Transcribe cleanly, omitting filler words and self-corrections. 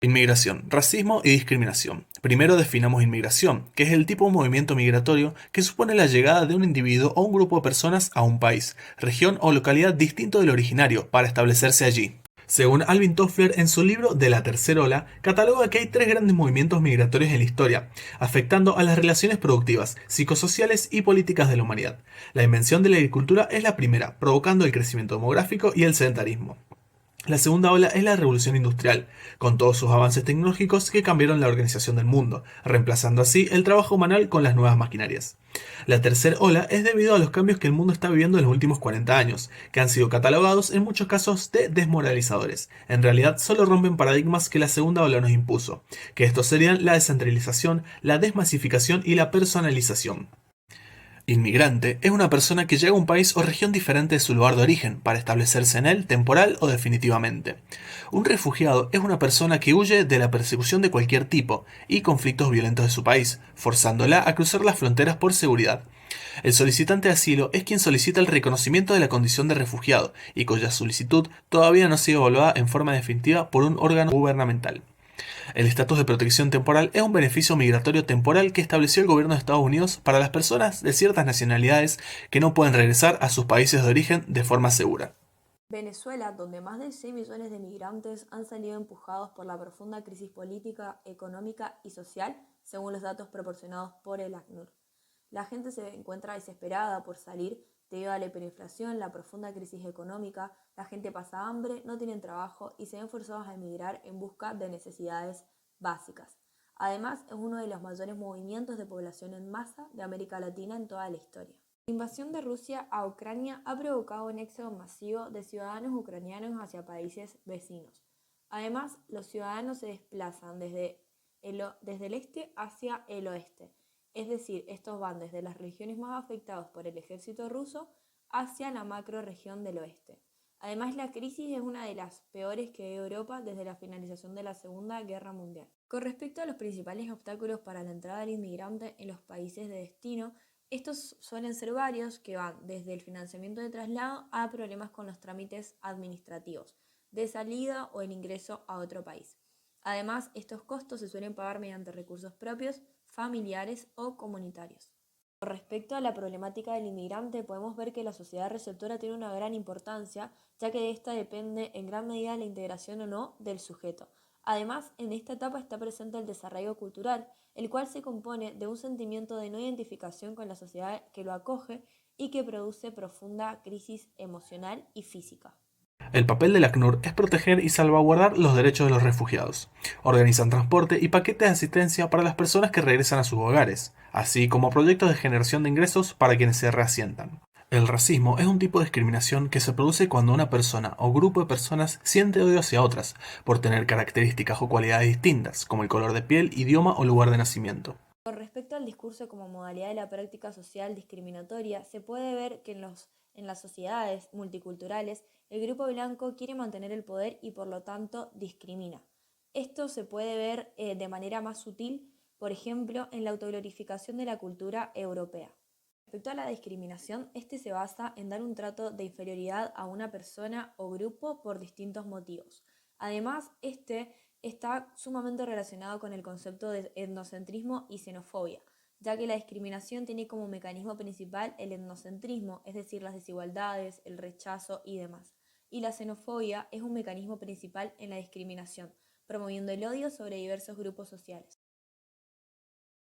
Inmigración, racismo y discriminación. Primero definamos inmigración, que es el tipo de movimiento migratorio que supone la llegada de un individuo o un grupo de personas a un país, región o localidad distinto del originario para establecerse allí. Según Alvin Toffler, en su libro De la Tercera Ola, cataloga que hay tres grandes movimientos migratorios en la historia, afectando a las relaciones productivas, psicosociales y políticas de la humanidad. La invención de la agricultura es la primera, provocando el crecimiento demográfico y el sedentarismo. La segunda ola es la revolución industrial, con todos sus avances tecnológicos que cambiaron la organización del mundo, reemplazando así el trabajo manual con las nuevas maquinarias. La tercera ola es debido a los cambios que el mundo está viviendo en los últimos 40 años, que han sido catalogados en muchos casos de desmoralizadores. En realidad solo rompen paradigmas que la segunda ola nos impuso, que estos serían la descentralización, la desmasificación y la personalización. Inmigrante es una persona que llega a un país o región diferente de su lugar de origen para establecerse en él temporal o definitivamente. Un refugiado es una persona que huye de la persecución de cualquier tipo y conflictos violentos de su país, forzándola a cruzar las fronteras por seguridad. El solicitante de asilo es quien solicita el reconocimiento de la condición de refugiado y cuya solicitud todavía no ha sido evaluada en forma definitiva por un órgano gubernamental. El estatus de protección temporal es un beneficio migratorio temporal que estableció el gobierno de Estados Unidos para las personas de ciertas nacionalidades que no pueden regresar a sus países de origen de forma segura. Venezuela, donde más de 6 millones de migrantes han salido empujados por la profunda crisis política, económica y social, según los datos proporcionados por el ACNUR. La gente se encuentra desesperada por salir debido a la hiperinflación, la profunda crisis económica, la gente pasa hambre, no tienen trabajo y se ven forzados a emigrar en busca de necesidades básicas. Además, es uno de los mayores movimientos de población en masa de América Latina en toda la historia. La invasión de Rusia a Ucrania ha provocado un éxodo masivo de ciudadanos ucranianos hacia países vecinos. Además, los ciudadanos se desplazan desde el este hacia el oeste, es decir, estos van desde las regiones más afectadas por el ejército ruso hacia la macrorregión del oeste. Además, la crisis es una de las peores que vive Europa desde la finalización de la Segunda Guerra Mundial. Con respecto a los principales obstáculos para la entrada del inmigrante en los países de destino, estos suelen ser varios que van desde el financiamiento de traslado a problemas con los trámites administrativos, de salida o el ingreso a otro país. Además, estos costos se suelen pagar mediante recursos propios, familiares o comunitarios. Con respecto a la problemática del inmigrante, podemos ver que la sociedad receptora tiene una gran importancia, ya que de esta depende en gran medida la integración o no del sujeto. Además, en esta etapa está presente el desarrollo cultural, el cual se compone de un sentimiento de no identificación con la sociedad que lo acoge y que produce profunda crisis emocional y física. El papel del ACNUR es proteger y salvaguardar los derechos de los refugiados. Organizan transporte y paquetes de asistencia para las personas que regresan a sus hogares, así como proyectos de generación de ingresos para quienes se reasientan. El racismo es un tipo de discriminación que se produce cuando una persona o grupo de personas siente odio hacia otras por tener características o cualidades distintas, como el color de piel, idioma o lugar de nacimiento. Con respecto al discurso como modalidad de la práctica social discriminatoria, se puede ver que en las sociedades multiculturales el grupo blanco quiere mantener el poder y por lo tanto discrimina. Esto se puede ver de manera más sutil, por ejemplo, en la autoglorificación de la cultura europea. Respecto a la discriminación, este se basa en dar un trato de inferioridad a una persona o grupo por distintos motivos. Además, este está sumamente relacionado con el concepto de etnocentrismo y xenofobia, ya que la discriminación tiene como mecanismo principal el etnocentrismo, es decir, las desigualdades, el rechazo y demás. Y la xenofobia es un mecanismo principal en la discriminación, promoviendo el odio sobre diversos grupos sociales.